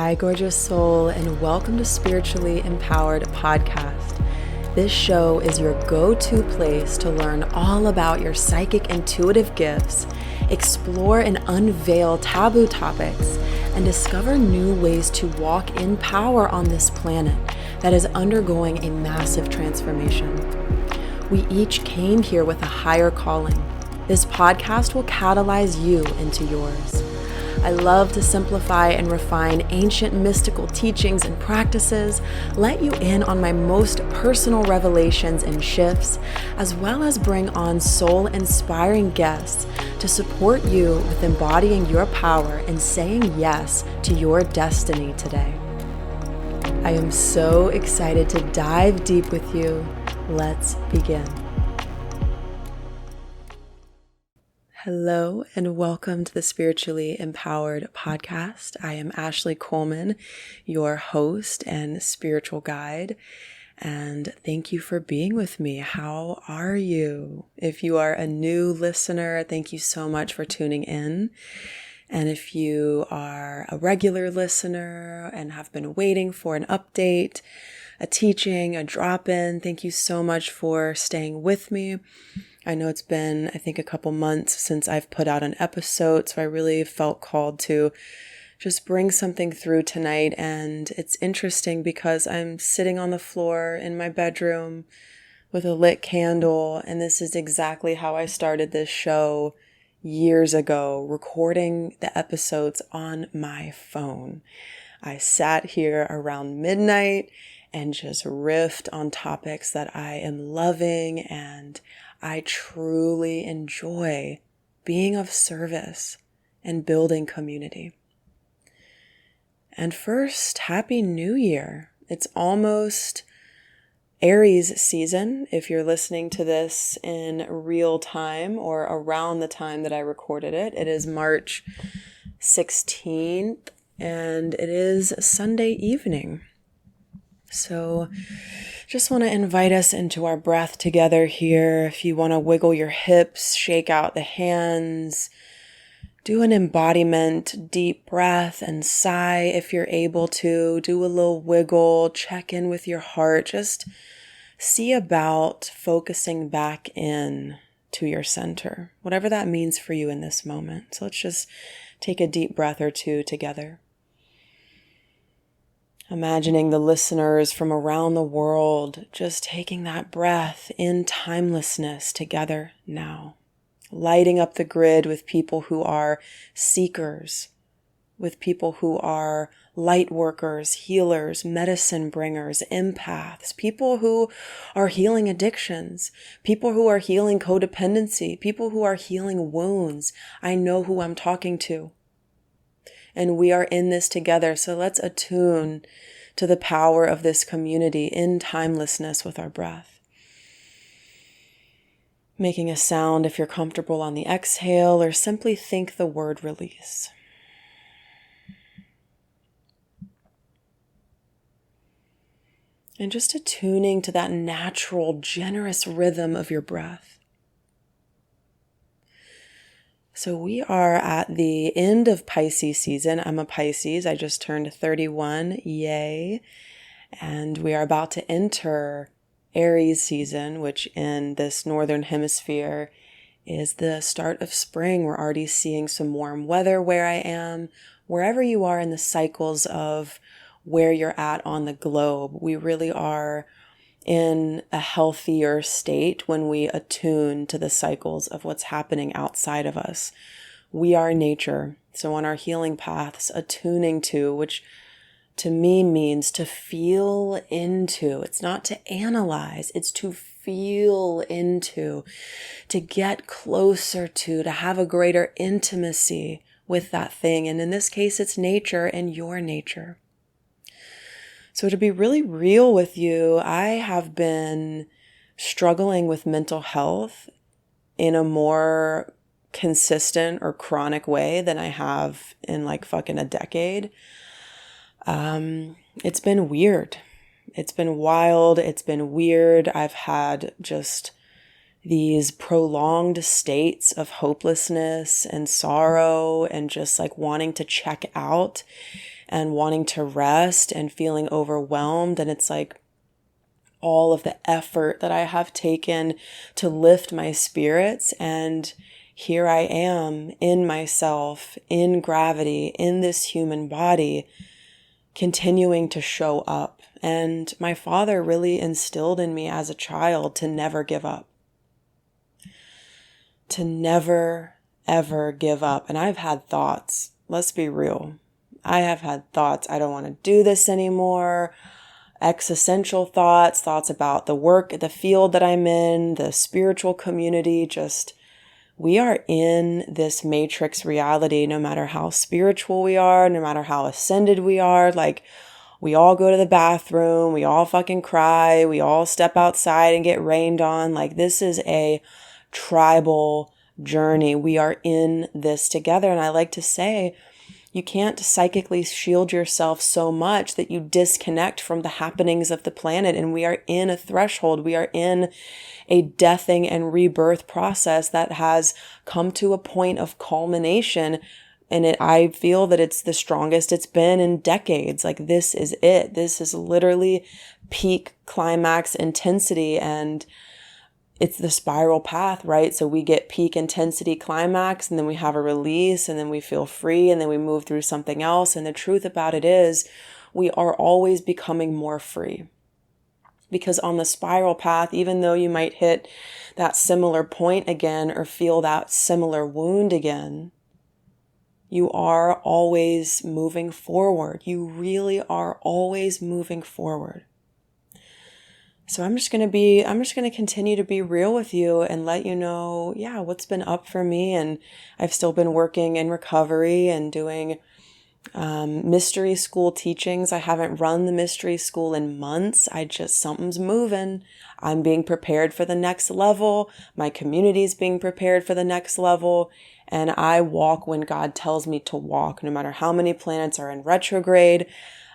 Hi, gorgeous soul, and welcome to Spiritually Empowered Podcast. This show is your go-to place to learn all about your psychic intuitive gifts, explore and unveil taboo topics, and discover new ways to walk in power on this planet that is undergoing a massive transformation. We each came here with a higher calling. This podcast will catalyze you into yours. I love to simplify and refine ancient mystical teachings and practices, let you in on my most personal revelations and shifts, as well as bring on soul-inspiring guests to support you with embodying your power and saying yes to your destiny today. I am so excited to dive deep with you. Let's begin. Hello and welcome to the Spiritually Empowered Podcast. I am Ashley Coleman, your host and spiritual guide, and thank you for being with me. How are you? If you are a new listener, thank you so much for tuning in. And if you are a regular listener and have been waiting for an update, a teaching, a drop-in, thank you so much for staying with me. I know it's been, I think, a couple months since I've put out an episode, so I really felt called to just bring something through tonight. And it's interesting because I'm sitting on the floor in my bedroom with a lit candle, and this is exactly how I started this show years ago, recording the episodes on my phone. I sat here around midnight and just riffed on topics that I am loving, and I truly enjoy being of service and building community. And first, Happy New Year. It's almost Aries season. If you're listening to this in real time or around the time that I recorded it, it is March 16th and it is Sunday evening. So just want to invite us into our breath together here. If you want to wiggle your hips, shake out the hands, do an embodiment, deep breath and sigh if you're able to. Do a little wiggle, check in with your heart. Just see about focusing back in to your center, whatever that means for you in this moment. So let's just take a deep breath or two together. Imagining the listeners from around the world just taking that breath in timelessness together now, lighting up the grid with people who are seekers, with people who are light workers, healers, medicine bringers, empaths, people who are healing addictions, people who are healing codependency, people who are healing wounds. I know who I'm talking to. And we are in this together. So let's attune to the power of this community in timelessness with our breath. Making a sound if you're comfortable on the exhale, or simply think the word release. And just attuning to that natural, generous rhythm of your breath. So we are at the end of Pisces season. I'm a Pisces. I just turned 31. Yay. And we are about to enter Aries season, which in this northern hemisphere is the start of spring. We're already seeing some warm weather where I am. Wherever you are in the cycles of where you're at on the globe, we really are in a healthier state when we attune to the cycles of what's happening outside of us. We are nature. So on our healing paths, attuning to, which to me means to feel into. It's not to analyze, it's to feel into, to get closer to have a greater intimacy with that thing. And in this case, it's nature and your nature. So to be really real with you, I have been struggling with mental health in a more consistent or chronic way than I have in like fucking a decade. It's been weird. It's been wild. It's been weird. I've had just these prolonged states of hopelessness and sorrow and just like wanting to check out. and wanting to rest and feeling overwhelmed. And it's like all of the effort that I have taken to lift my spirits. And here I am in myself, in gravity, in this human body, continuing to show up. And my father really instilled in me as a child to never give up. To never, ever give up. And I've had thoughts. Let's be real. I have had thoughts. I don't want to do this anymore. Existential thoughts about the work, the field that I'm in, the spiritual community. Just, we are in this matrix reality, no matter how spiritual we are, no matter how ascended we are. Like, we all go to the bathroom, we all fucking cry, we all step outside and get rained on. Like, this is a tribal journey. We are in this together. And I like to say, you can't psychically shield yourself so much that you disconnect from the happenings of the planet. And we are in a threshold. We are in a deathing and rebirth process that has come to a point of culmination. And I feel that it's the strongest it's been in decades. Like, this is it. This is literally peak climax intensity. And it's the spiral path, right? So we get peak intensity climax, and then we have a release, and then we feel free, and then we move through something else. And the truth about it is, we are always becoming more free. Because on the spiral path, even though you might hit that similar point again or feel that similar wound again, you are always moving forward. You really are always moving forward. So I'm just going to continue to be real with you and let you know, what's been up for me. And I've still been working in recovery and doing mystery school teachings. I haven't run the mystery school in months. Something's moving. I'm being prepared for the next level. My community's being prepared for the next level. And I walk when God tells me to walk, no matter how many planets are in retrograde.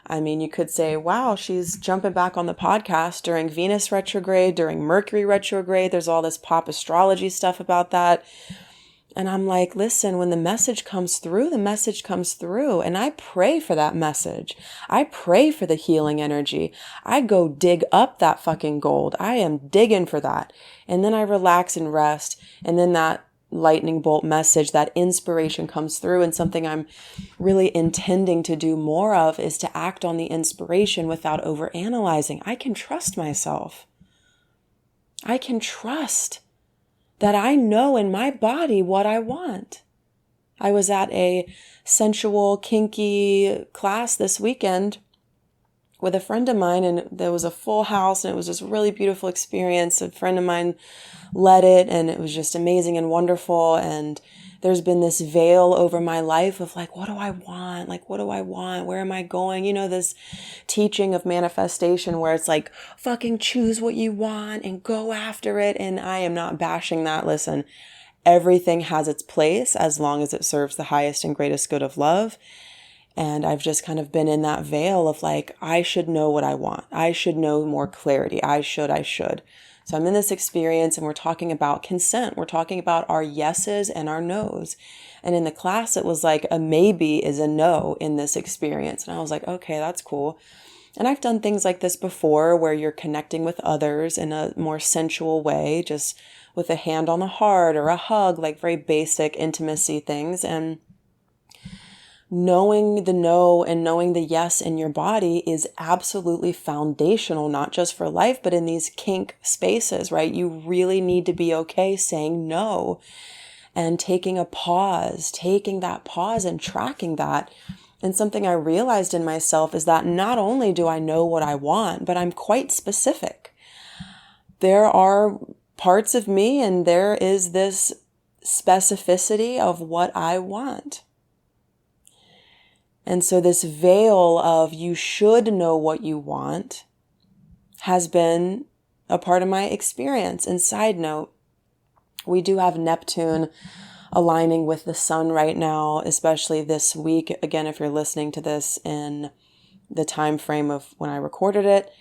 I mean, you could say, wow, she's jumping back on the podcast during Venus retrograde, during Mercury retrograde. There's all this pop astrology stuff about that. And I'm like, listen, when the message comes through, the message comes through. And I pray for that message. I pray for the healing energy. I go dig up that fucking gold. I am digging for that. And then I relax and rest. And then that lightning bolt message, that inspiration comes through. And something I'm really intending to do more of is to act on the inspiration without overanalyzing. I can trust myself. I can trust that I know in my body what I want. I was at a sensual, kinky class this weekend with a friend of mine, and there was a full house, and it was just a really beautiful experience. A friend of mine led it, and it was just amazing and wonderful. And there's been this veil over my life of like, what do I want? Like, what do I want? Where am I going? You know, this teaching of manifestation where it's like, fucking choose what you want and go after it. And I am not bashing that. Listen, everything has its place as long as it serves the highest and greatest good of love. And I've just kind of been in that veil of like, I should know what I want. I should know more clarity. I should. So I'm in this experience, and we're talking about consent. We're talking about our yeses and our nos. And in the class, it was like a maybe is a no in this experience. And I was like, okay, that's cool. And I've done things like this before where you're connecting with others in a more sensual way, just with a hand on the heart or a hug, like very basic intimacy things. And knowing the no and knowing the yes in your body is absolutely foundational, not just for life, but in these kink spaces, right? You really need to be okay saying no and taking a pause, taking that pause and tracking that. And something I realized in myself is that not only do I know what I want, but I'm quite specific. There are parts of me, and there is this specificity of what I want. And so this veil of you should know what you want has been a part of my experience. And side note, we do have Neptune aligning with the sun right now, especially this week. Again, if you're listening to this in the time frame of when I recorded it,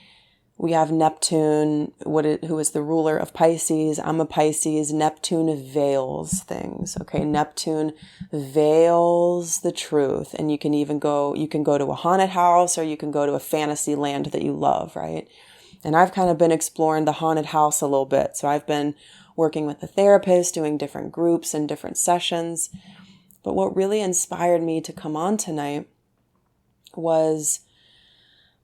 We have Neptune, who is the ruler of Pisces. I'm a Pisces. Neptune veils things. Okay, Neptune veils the truth, and you can go to a haunted house, or you can go to a fantasy land that you love, right? And I've kind of been exploring the haunted house a little bit. So I've been working with a therapist, doing different groups and different sessions. But what really inspired me to come on tonight was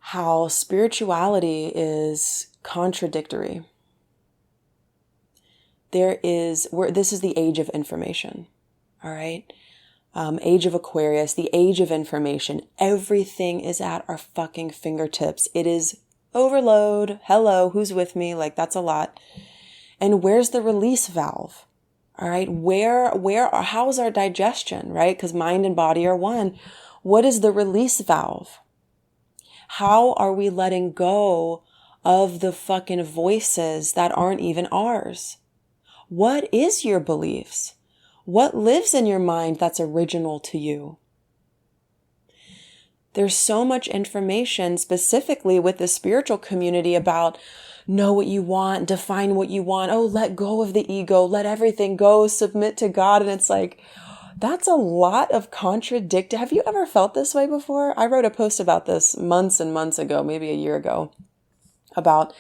how spirituality is contradictory. This is the age of information, all right? Age of Aquarius, the age of information. Everything is at our fucking fingertips. It is overload. Hello, who's with me? Like, that's a lot. And where's the release valve? All right, how's our digestion, right? Because mind and body are one. What is the release valve? How are we letting go of the fucking voices that aren't even ours? What is your beliefs? What lives in your mind that's original to you? There's so much information specifically with the spiritual community about know what you want, define what you want. Oh, let go of the ego, let everything go, submit to God. And it's like, that's a lot of contradiction. Have you ever felt this way before? I wrote a post about this months and months ago, maybe a year ago, about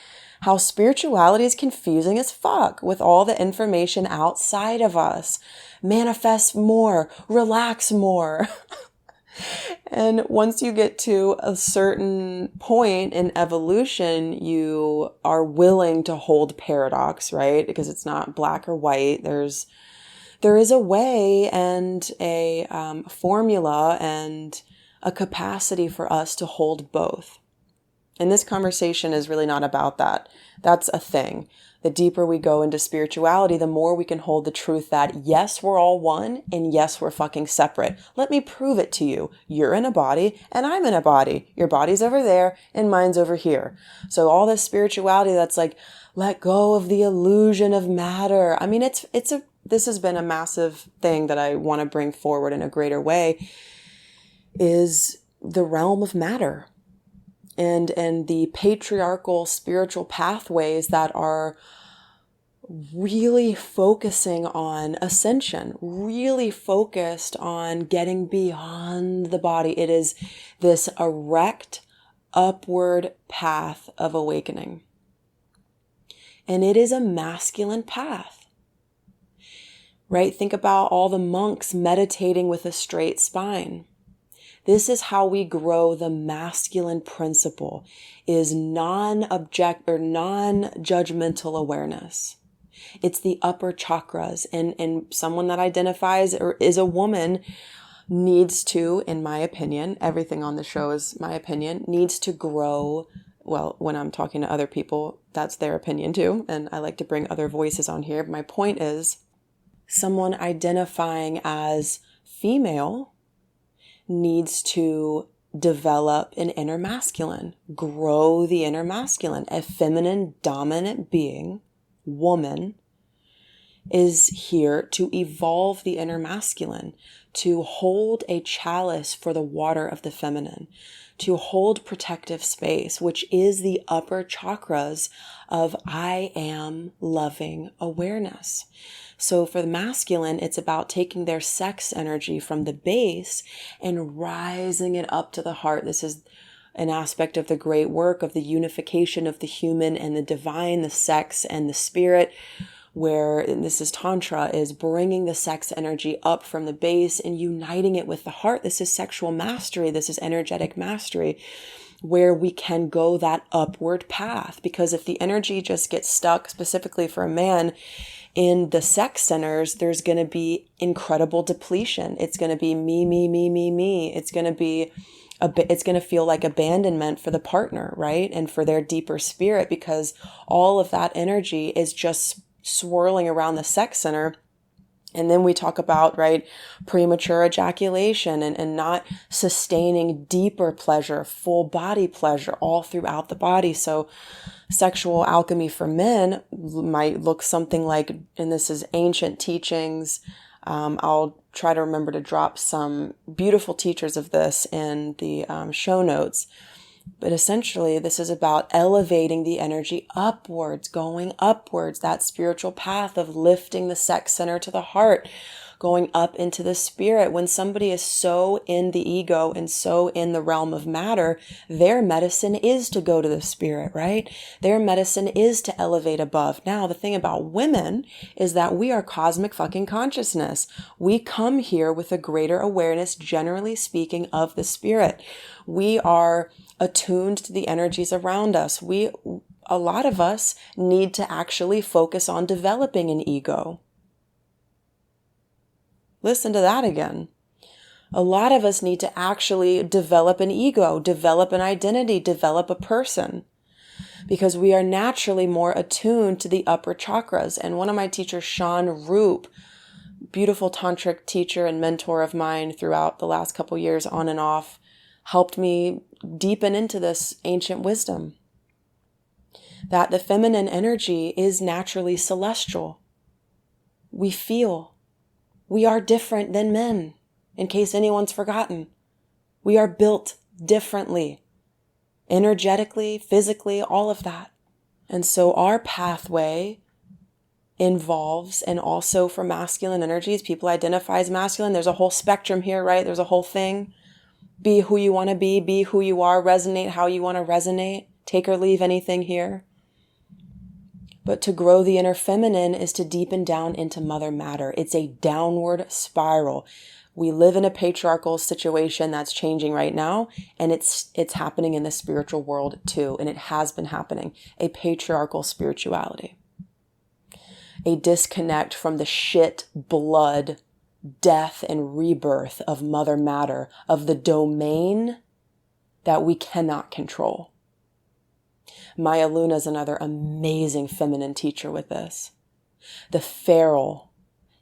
how spirituality is confusing as fuck with all the information outside of us. Manifest more, relax more. And once you get to a certain point in evolution, you are willing to hold paradox, right? Because it's not black or white. There is a way and a formula and a capacity for us to hold both. And this conversation is really not about that. That's a thing. The deeper we go into spirituality, the more we can hold the truth that yes, we're all one, and yes, we're fucking separate. Let me prove it to you. You're in a body and I'm in a body. Your body's over there and mine's over here. So all this spirituality that's like, let go of the illusion of matter. I mean, this has been a massive thing that I want to bring forward in a greater way, is the realm of matter. And the patriarchal spiritual pathways that are really focusing on ascension, really focused on getting beyond the body. It is this erect, upward path of awakening. And it is a masculine path, right? Think about all the monks meditating with a straight spine. This is how we grow the masculine principle, is non-judgmental awareness. It's the upper chakras, and someone that identifies or is a woman needs to, in my opinion, everything on the show is my opinion, needs to grow. Well, when I'm talking to other people, that's their opinion too. And I like to bring other voices on here. My point is, someone identifying as female needs to develop an inner masculine, grow the inner masculine. A feminine dominant being, woman, is here to evolve the inner masculine, to hold a chalice for the water of the feminine, to hold protective space, which is the upper chakras of I am loving awareness. So for the masculine, it's about taking their sex energy from the base and rising it up to the heart. This is an aspect of the great work of the unification of the human and the divine, the sex and the spirit, where, and this is Tantra, is bringing the sex energy up from the base and uniting it with the heart. This is sexual mastery. This is energetic mastery, where we can go that upward path. Because if the energy just gets stuck, specifically for a man, in the sex centers, there's going to be incredible depletion. It's going to be me, me, me, me, me. It's going to feel like abandonment for the partner, right? And for their deeper spirit, because all of that energy is just swirling around the sex center. And then we talk about, right, premature ejaculation and not sustaining deeper pleasure, full body pleasure all throughout the body. So sexual alchemy for men might look something like, and this is ancient teachings. I'll try to remember to drop some beautiful teachers of this in the show notes. But essentially, this is about elevating the energy upwards, going upwards, that spiritual path of lifting the sex center to the heart, going up into the spirit. When somebody is so in the ego and so in the realm of matter, their medicine is to go to the spirit, right? Their medicine is to elevate above. Now, the thing about women is that we are cosmic fucking consciousness. We come here with a greater awareness, generally speaking, of the spirit. We are attuned to the energies around us. A lot of us need to actually focus on developing an ego. Listen to that again. A lot of us need to actually develop an ego, develop an identity, develop a person, because we are naturally more attuned to the upper chakras. And one of my teachers, Sean Roop, beautiful tantric teacher and mentor of mine throughout the last couple years on and off, helped me deepen into this ancient wisdom that the feminine energy is naturally celestial. We feel. We are different than men, in case anyone's forgotten. We are built differently, energetically, physically, all of that. And so our pathway involves, and also for masculine energies, people identify as masculine. There's a whole spectrum here, right? There's a whole thing. Be who you want to be who you are, resonate how you want to resonate, take or leave anything here. But to grow the inner feminine is to deepen down into mother matter. It's a downward spiral. We live in a patriarchal situation that's changing right now, and it's happening in the spiritual world too, and it has been happening. A patriarchal spirituality. A disconnect from the shit, blood, death and rebirth of mother matter, of the domain that we cannot control. Maya Luna is another amazing feminine teacher with this. The feral,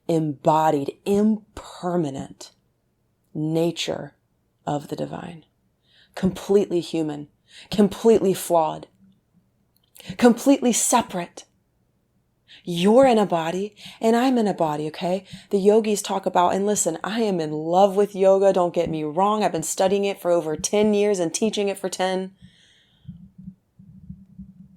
embodied, impermanent nature of the divine. Completely human, completely flawed, completely separate. You're in a body and I'm in a body, okay? The yogis talk about, and listen, I am in love with yoga. Don't get me wrong. I've been studying it for over 10 years and teaching it for 10.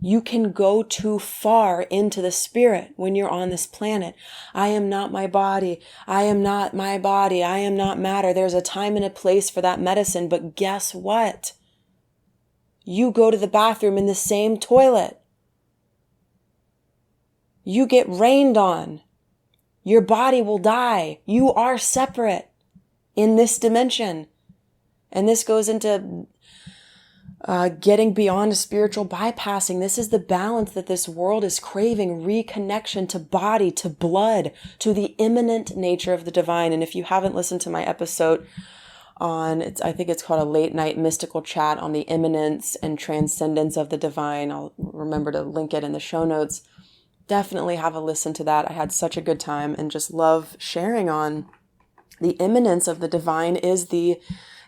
You can go too far into the spirit when you're on this planet. I am not my body. I am not my body. I am not matter. There's a time and a place for that medicine. But guess what? You go to the bathroom in the same toilet. You get rained on. Your body will die. You are separate in this dimension. And this goes into getting beyond spiritual bypassing. This is the balance that this world is craving. Reconnection to body, to blood, to the immanent nature of the divine. And if you haven't listened to my episode on, I think it's called a late night mystical chat on the immanence and transcendence of the divine. I'll remember to link it in the show notes. Definitely have a listen to that. I had such a good time and just love sharing on the immanence of the divine is the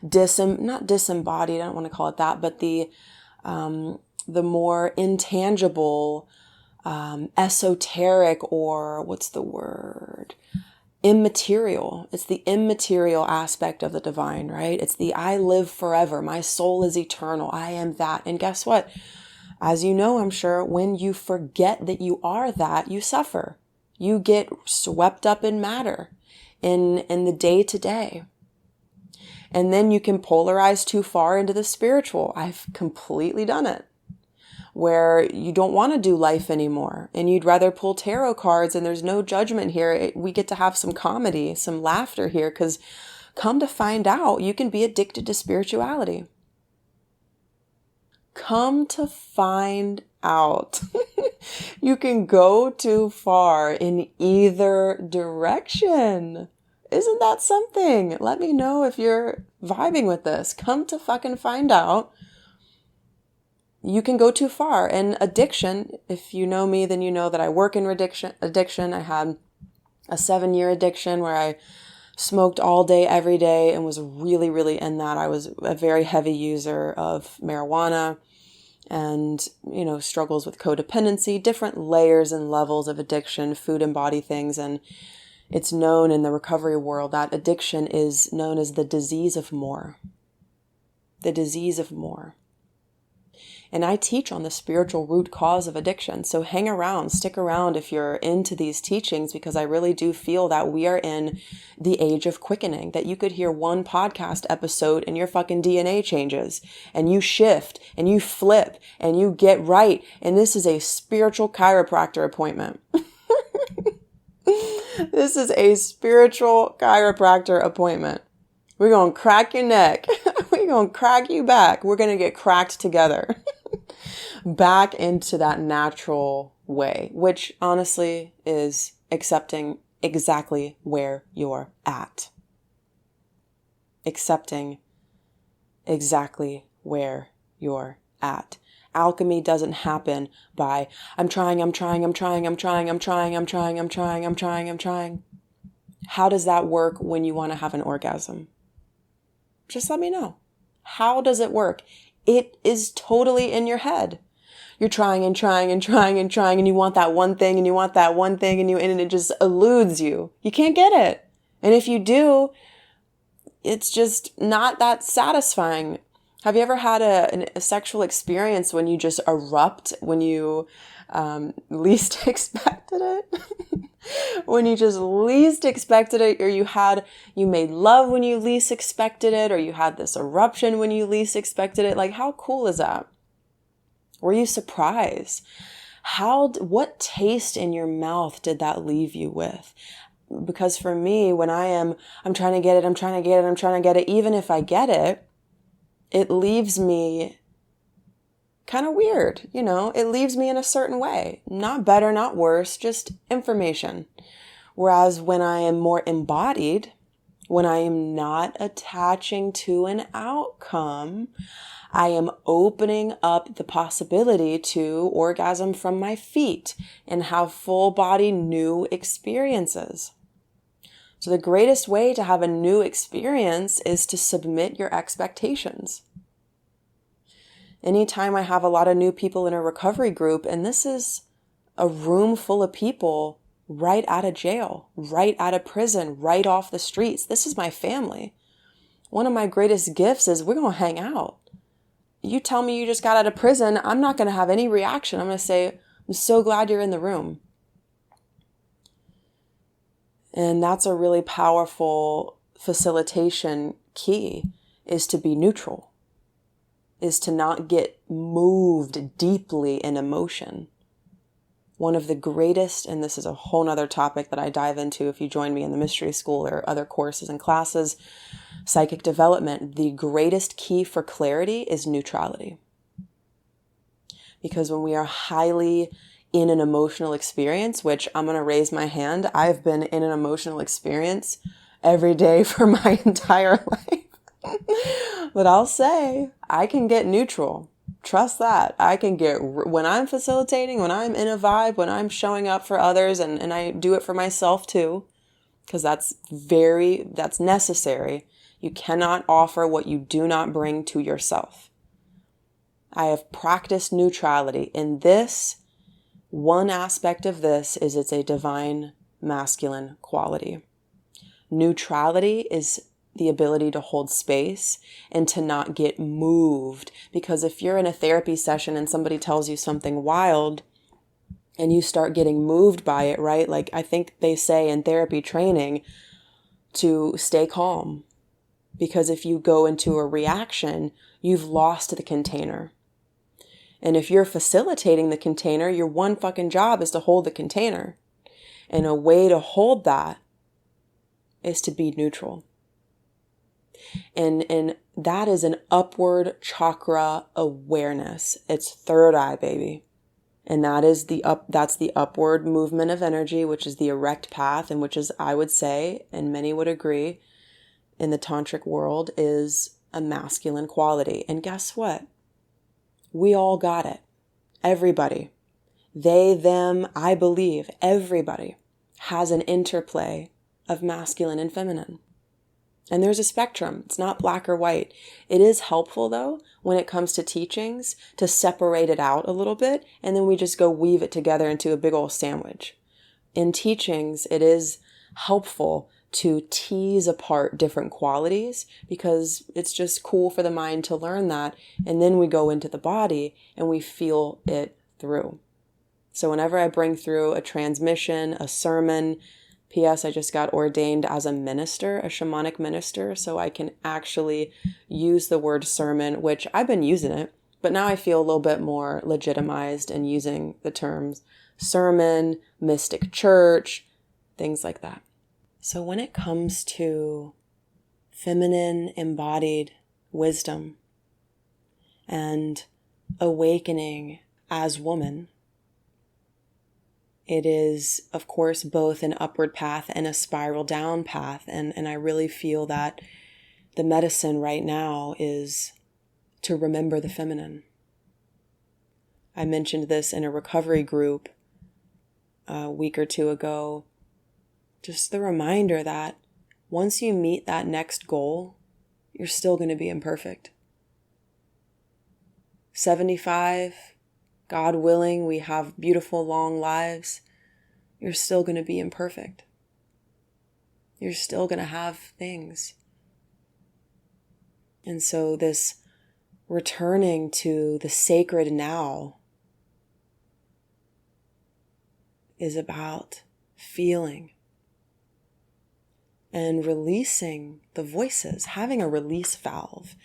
not disembodied, I don't want to call it that, but the more intangible, esoteric, or what's the word? Immaterial. It's the immaterial aspect of the divine, right? It's the I live forever. My soul is eternal. I am that. And guess what? As you know, I'm sure, when you forget that you are that, you suffer. You get swept up in matter, in the day to day. And then you can polarize too far into the spiritual. I've completely done it. Where you don't want to do life anymore and you'd rather pull tarot cards, and there's no judgment here. We get to have some comedy, some laughter here, because come to find out, you can be addicted to spirituality. Come to find out. You can go too far in either direction. Isn't that something? Let me know if you're vibing with this. Come to fucking find out. You can go too far. And addiction, if you know me, then you know that I work in addiction. I had a 7-year addiction where I smoked all day, every day, and was really, really in that. I was a very heavy user of marijuana and, struggles with codependency, different layers and levels of addiction, food and body things. And it's known in the recovery world that addiction is known as the disease of more. The disease of more. And I teach on the spiritual root cause of addiction. So hang around, stick around if you're into these teachings, because I really do feel that we are in the age of quickening, that you could hear one podcast episode and your fucking DNA changes and you shift and you flip and you get right. And this is a spiritual chiropractor appointment. This is a spiritual chiropractor appointment. We're going to crack your neck. We're going to crack you back. We're going to get cracked together. Back into that natural way, which honestly is accepting exactly where you're at. Accepting exactly where you're at. Alchemy doesn't happen by, I'm trying. How does that work when you want to have an orgasm? Just let me know. How does it work? It is totally in your head. You're trying and you want that one thing and it just eludes you. You can't get it. And if you do, it's just not that satisfying. Have you ever had a sexual experience when you just erupt when you least expected it? When you just least expected it, or you made love when you least expected it, or you had this eruption when you least expected it. Like, how cool is that? Were you surprised? What taste in your mouth did that leave you with? Because for me, when I'm trying to get it, even if I get it, it leaves me kind of weird, it leaves me in a certain way. Not better, not worse, just information. Whereas when I am more embodied, when I am not attaching to an outcome, I am opening up the possibility to orgasm from my feet and have full body new experiences. So the greatest way to have a new experience is to submit your expectations. Anytime I have a lot of new people in a recovery group, and this is a room full of people right out of jail, right out of prison, right off the streets. This is my family. One of my greatest gifts is we're going to hang out. You tell me you just got out of prison, I'm not going to have any reaction. I'm going to say, I'm so glad you're in the room. And that's a really powerful facilitation key, is to be neutral, is to not get moved deeply in emotion. One of the greatest, and this is a whole nother topic that I dive into if you join me in the mystery school or other courses and classes, psychic development, the greatest key for clarity is neutrality. Because when we are highly in an emotional experience, which I'm going to raise my hand, I've been in an emotional experience every day for my entire life. But I'll say I can get neutral. Trust that. I can get, when I'm facilitating, when I'm in a vibe, when I'm showing up for others, and I do it for myself too, because that's necessary. You cannot offer what you do not bring to yourself. I have practiced neutrality. In this, one aspect of this is it's a divine masculine quality. Neutrality is the ability to hold space and to not get moved. Because if you're in a therapy session and somebody tells you something wild and you start getting moved by it, right? Like I think they say in therapy training to stay calm. Because if you go into a reaction, you've lost the container. And if you're facilitating the container, your one fucking job is to hold the container. And a way to hold that is to be neutral. And that is an upward chakra awareness. It's third eye, baby. And that's the upward movement of energy, which is the erect path, and which is, I would say, and many would agree, in the tantric world is a masculine quality. And guess what? We all got it. Everybody. They, them, I believe, everybody has an interplay of masculine and feminine. And there's a spectrum. It's not black or white. It is helpful, though, when it comes to teachings, to separate it out a little bit, and then we just go weave it together into a big old sandwich. In teachings, it is helpful to tease apart different qualities, because it's just cool for the mind to learn that. And then we go into the body and we feel it through. So whenever I bring through a transmission, a sermon, P.S. I just got ordained as a minister, a shamanic minister, so I can actually use the word sermon, which I've been using it, but now I feel a little bit more legitimized in using the terms sermon, mystic church, things like that. So when it comes to feminine embodied wisdom and awakening as woman, it is, of course, both an upward path and a spiral down path. And I really feel that the medicine right now is to remember the feminine. I mentioned this in a recovery group a week or two ago. Just the reminder that once you meet that next goal, you're still going to be imperfect. 75, God willing, we have beautiful long lives. You're still going to be imperfect. You're still going to have things. And so this returning to the sacred now is about feeling and releasing the voices, having a release valve.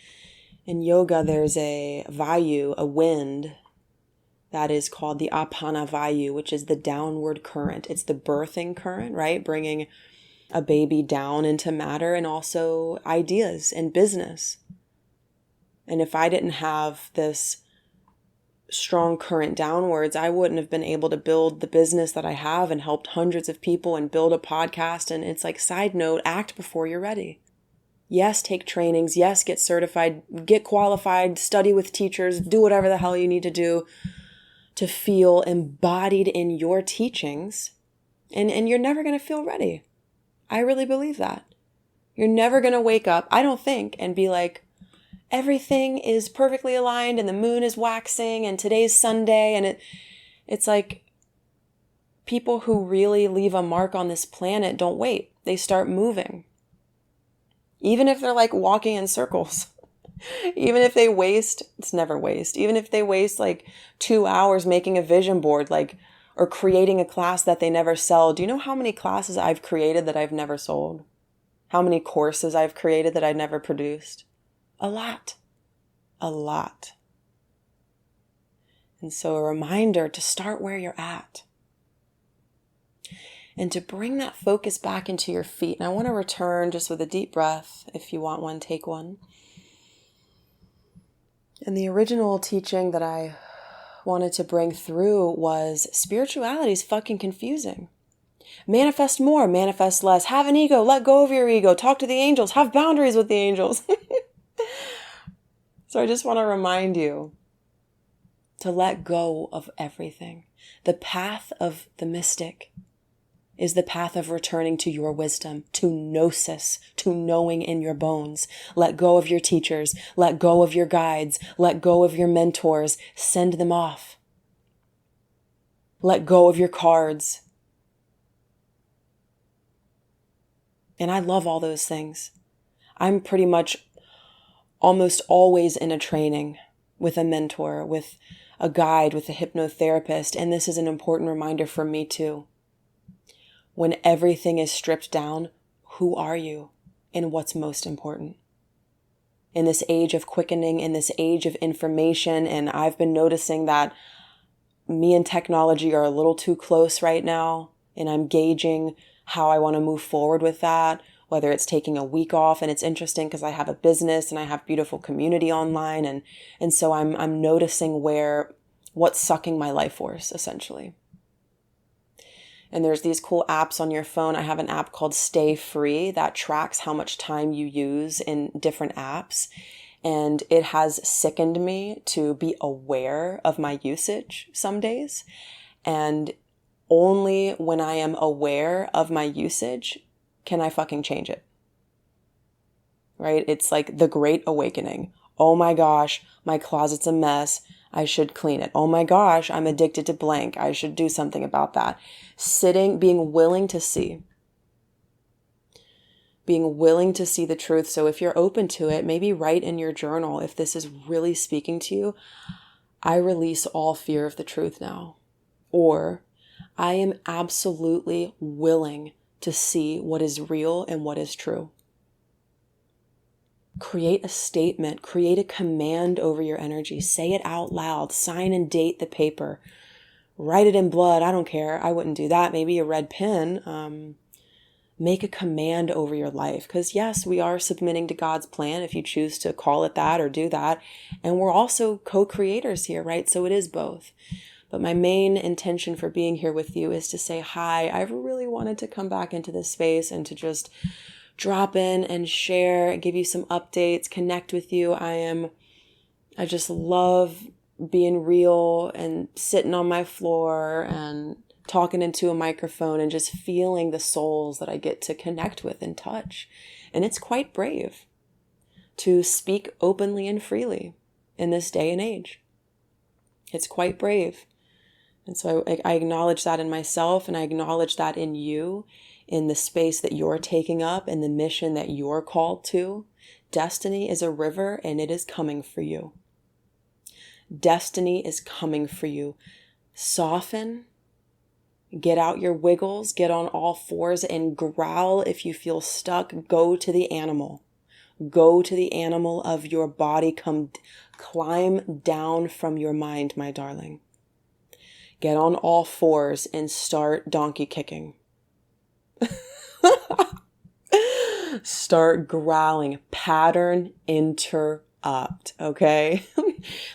In yoga, there's a vayu, a wind, that is called the apana vayu, which is the downward current. It's the birthing current, right? Bringing a baby down into matter, and also ideas and business. And if I didn't have this strong current downwards, I wouldn't have been able to build the business that I have and helped hundreds of people and build a podcast. And it's like, side note, act before you're ready. Yes, take trainings. Yes, get certified, get qualified, study with teachers, do whatever the hell you need to do to feel embodied in your teachings. And you're never going to feel ready. I really believe that. You're never going to wake up, I don't think, and be like, everything is perfectly aligned and the moon is waxing and today's Sunday. And it's like, people who really leave a mark on this planet don't wait. They start moving. Even if they're like walking in circles. Even if they waste, it's never waste. Even if they waste like 2 hours making a vision board, like, or creating a class that they never sell. Do you know how many classes I've created that I've never sold? How many courses I've created that I've never produced? A lot. A lot. And so a reminder to start where you're at. And to bring that focus back into your feet. And I want to return just with a deep breath. If you want one, take one. And the original teaching that I wanted to bring through was spirituality is fucking confusing. Manifest more, manifest less. Have an ego, let go of your ego. Talk to the angels, have boundaries with the angels. So I just want to remind you to let go of everything. The path of the mystic is the path of returning to your wisdom, to Gnosis, to knowing in your bones. Let go of your teachers, let go of your guides, let go of your mentors, send them off. Let go of your cards. And I love all those things. I'm pretty much almost always in a training with a mentor, with a guide, with a hypnotherapist, and this is an important reminder for me too. When everything is stripped down, who are you and what's most important? In this age of quickening, in this age of information, and I've been noticing that me and technology are a little too close right now, and I'm gauging how I want to move forward with that, whether it's taking a week off. And it's interesting because I have a business and I have beautiful community online, and so I'm noticing what's sucking my life force, essentially. And there's these cool apps on your phone. I have an app called Stay Free that tracks how much time you use in different apps. And it has sickened me to be aware of my usage some days. And only when I am aware of my usage can I fucking change it. Right? It's like the Great Awakening. Oh my gosh, my closet's a mess. I should clean it. Oh my gosh, I'm addicted to blank. I should do something about that. Being willing to see. being willing to see the truth. So if you're open to it, maybe write in your journal, if this is really speaking to you, I release all fear of the truth now. Or I am absolutely willing to see what is real and what is true. Create a statement, create a command over your energy, say it out loud, sign and date the paper, write it in blood. I don't care. I wouldn't do that. Maybe a red pen. Make a command over your life. Because yes, we are submitting to God's plan, if you choose to call it that or do that. And we're also co-creators here, right? So it is both. But my main intention for being here with you is to say, hi, I've really wanted to come back into this space and to just drop in and share, give you some updates, connect with you. I just love being real and sitting on my floor and talking into a microphone and just feeling the souls that I get to connect with and touch. And it's quite brave to speak openly and freely in this day and age. It's quite brave. And so I acknowledge that in myself, and I acknowledge that in you, in the space that you're taking up and the mission that you're called to. Destiny is a river, and it is coming for you. Destiny is coming for you. Soften. Get out your wiggles, get on all fours and growl if you feel stuck. Go to the animal. Go to the animal of your body. Climb down from your mind, my darling. Get on all fours and start donkey kicking. Start growling. Pattern interrupt, okay?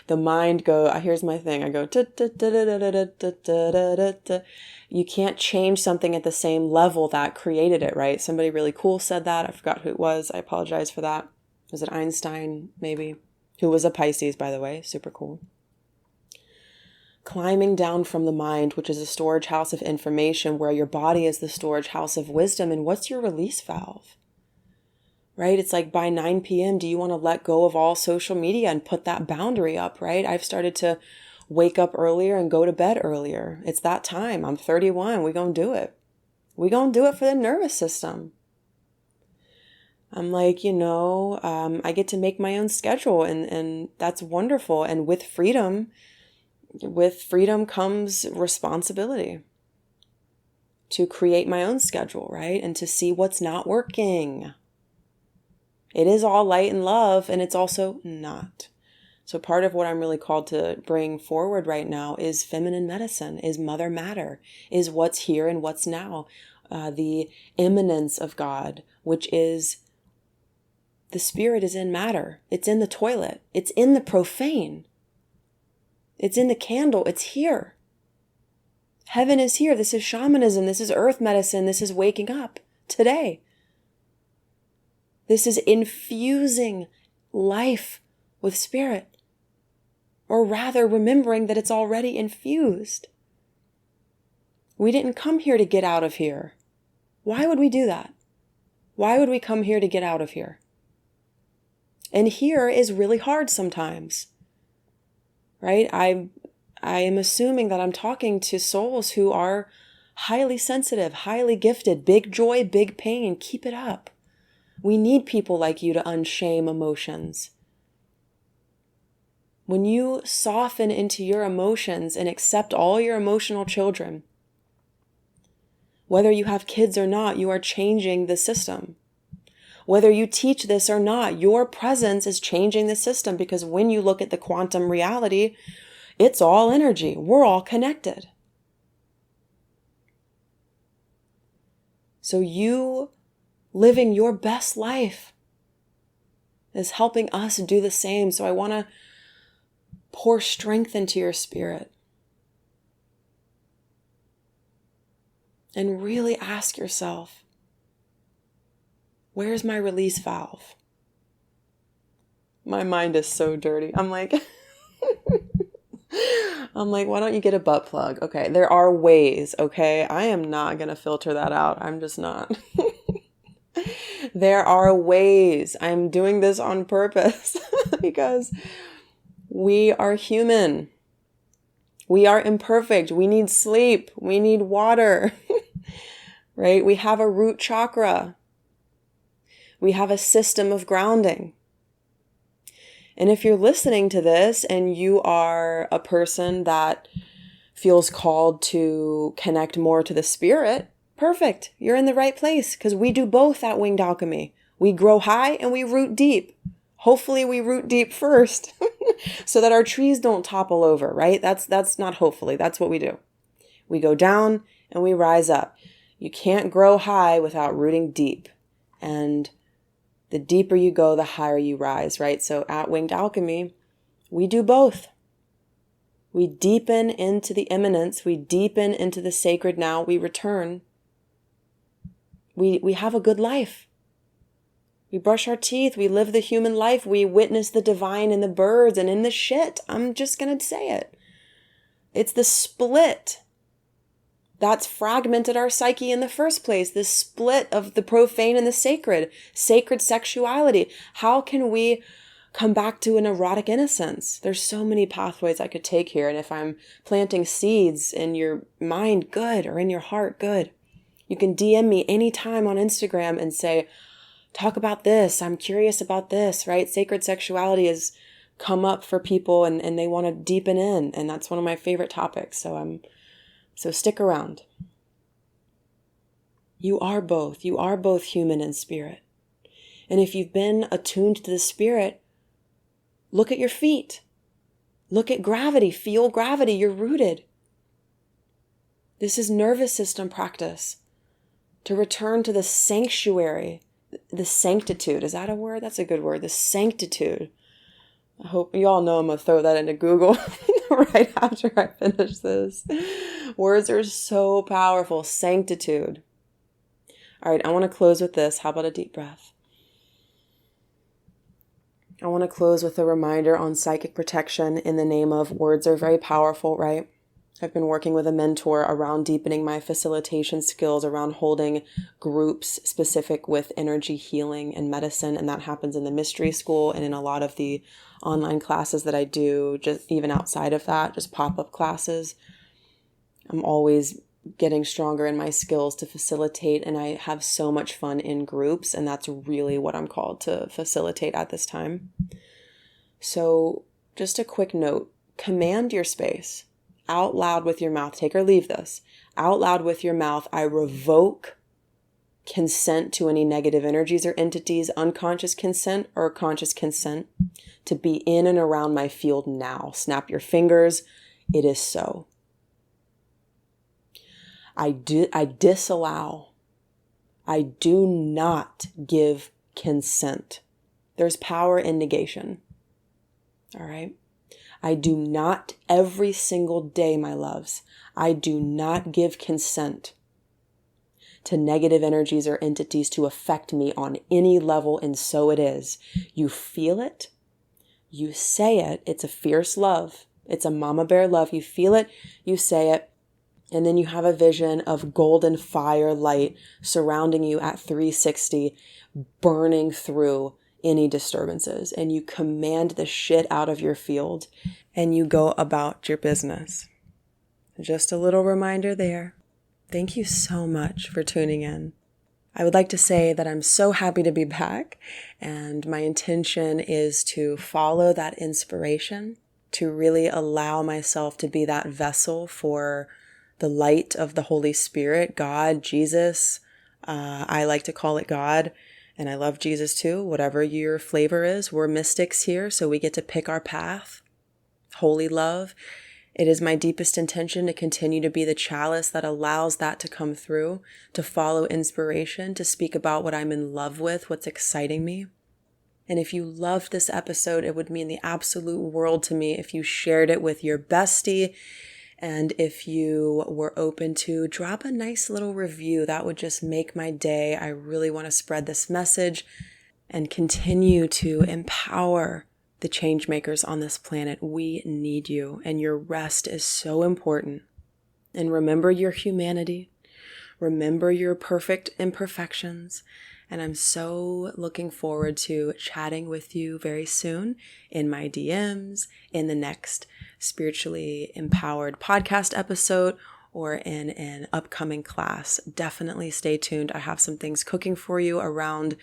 The mind here's my thing. I go, you can't change something at the same level that created it, right? Somebody really cool said that. I forgot who it was. I apologize for that. Was it Einstein, maybe? Who was a Pisces, by the way. Super cool. Climbing down from the mind, which is a storage house of information, where your body is the storage house of wisdom. And what's your release valve? Right? It's like by 9 p.m., do you want to let go of all social media and put that boundary up, right? I've started to wake up earlier and go to bed earlier. It's that time. I'm 31. We're going to do it. We're going to do it for the nervous system. I'm like, I get to make my own schedule, and that's wonderful. And with freedom comes responsibility to create my own schedule, right? And to see what's not working. It is all light and love, and it's also not. So part of what I'm really called to bring forward right now is feminine medicine, is mother matter, is what's here and what's now. The immanence of God, which is the spirit is in matter. It's in the toilet. It's in the profane. It's in the candle. It's here. Heaven is here. This is shamanism. This is earth medicine. This is waking up today. This is infusing life with spirit. Or rather, remembering that it's already infused. We didn't come here to get out of here. Why would we do that? Why would we come here to get out of here? And here is really hard sometimes. Right? I am assuming that I'm talking to souls who are highly sensitive, highly gifted, big joy, big pain. Keep it up. We need people like you to unshame emotions. When you soften into your emotions and accept all your emotional children, whether you have kids or not, you are changing the system. Whether you teach this or not, your presence is changing the system, because when you look at the quantum reality, it's all energy. We're all connected. So you living your best life is helping us do the same. So I want to pour strength into your spirit and really ask yourself, where's my release valve? My mind is so dirty. I'm like, why don't you get a butt plug? Okay, there are ways, okay? I am not going to filter that out. I'm just not. There are ways. I'm doing this on purpose because we are human. We are imperfect. We need sleep. We need water, right? We have a root chakra. We have a system of grounding. And if you're listening to this and you are a person that feels called to connect more to the spirit, perfect. You're in the right place, because we do both at Winged Alchemy. We grow high and we root deep. Hopefully we root deep first so that our trees don't topple over, right? That's not hopefully. That's what we do. We go down and we rise up. You can't grow high without rooting deep. And the deeper you go, the higher you rise, right? So at Winged Alchemy, we do both. We deepen into the immanence. We deepen into the sacred now. We return. We have a good life. We brush our teeth. We live the human life. We witness the divine in the birds and in the shit. I'm just going to say it. It's the split that's fragmented our psyche in the first place. This split of the profane and the sacred sexuality. How can we come back to an erotic innocence? There's so many pathways I could take here. And if I'm planting seeds in your mind, good, or in your heart, good. You can DM me anytime on Instagram and say, talk about this. I'm curious about this, right? Sacred sexuality has come up for people and they want to deepen in. And that's one of my favorite topics. So stick around. You are both. You are both human and spirit. And if you've been attuned to the spirit, look at your feet. Look at gravity. Feel gravity. You're rooted. This is nervous system practice. To return to the sanctuary, the sanctitude. Is that a word? That's a good word. The sanctitude. I hope you all know I'm going to throw that into Google right after I finish this. Words are so powerful. Sanctitude. All right, I want to close with this. How about a deep breath? I want to close with a reminder on psychic protection in the name of words are very powerful, right? I've been working with a mentor around deepening my facilitation skills around holding groups specific with energy healing and medicine. And that happens in the mystery school and in a lot of the online classes that I do, just even outside of that, just pop-up classes. I'm always getting stronger in my skills to facilitate, and I have so much fun in groups, and that's really what I'm called to facilitate at this time. So just a quick note, command your space. Out loud with your mouth, take or leave this. Out loud with your mouth, I revoke consent to any negative energies or entities, unconscious consent or conscious consent to be in and around my field now. Snap your fingers. It is so. I disallow. I do not give consent. There's power in negation. All right. I do not, every single day, my loves, I do not give consent to negative energies or entities to affect me on any level, and so it is. You feel it, you say it, it's a fierce love, it's a mama bear love, you feel it, you say it, and then you have a vision of golden fire light surrounding you at 360, burning through any disturbances, and you command the shit out of your field and you go about your business. Just a little reminder there. Thank you so much for tuning in. I would like to say that I'm so happy to be back, and my intention is to follow that inspiration, to really allow myself to be that vessel for the light of the Holy Spirit, God, Jesus. I like to call it God. And I love Jesus too, whatever your flavor is. We're mystics here, so we get to pick our path. Holy love. It is my deepest intention to continue to be the chalice that allows that to come through, to follow inspiration, to speak about what I'm in love with, what's exciting me. And if you loved this episode, it would mean the absolute world to me if you shared it with your bestie. And if you were open to drop a nice little review, that would just make my day. I really want to spread this message and continue to empower the change makers on this planet. We need you, and your rest is so important. And remember your humanity. Remember your perfect imperfections. And I'm so looking forward to chatting with you very soon in my DMs, in the next Spiritually Empowered podcast episode, or in an upcoming class, definitely stay tuned. I have some things cooking for you around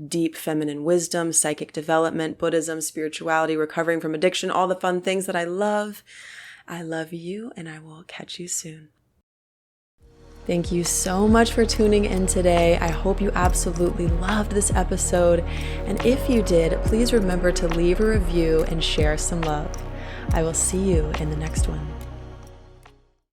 deep feminine wisdom, psychic development, Buddhism, spirituality, recovering from addiction, all the fun things that I love. I love you, and I will catch you soon. Thank you so much for tuning in today. I hope you absolutely loved this episode. And if you did, please remember to leave a review and share some love. I will see you in the next one.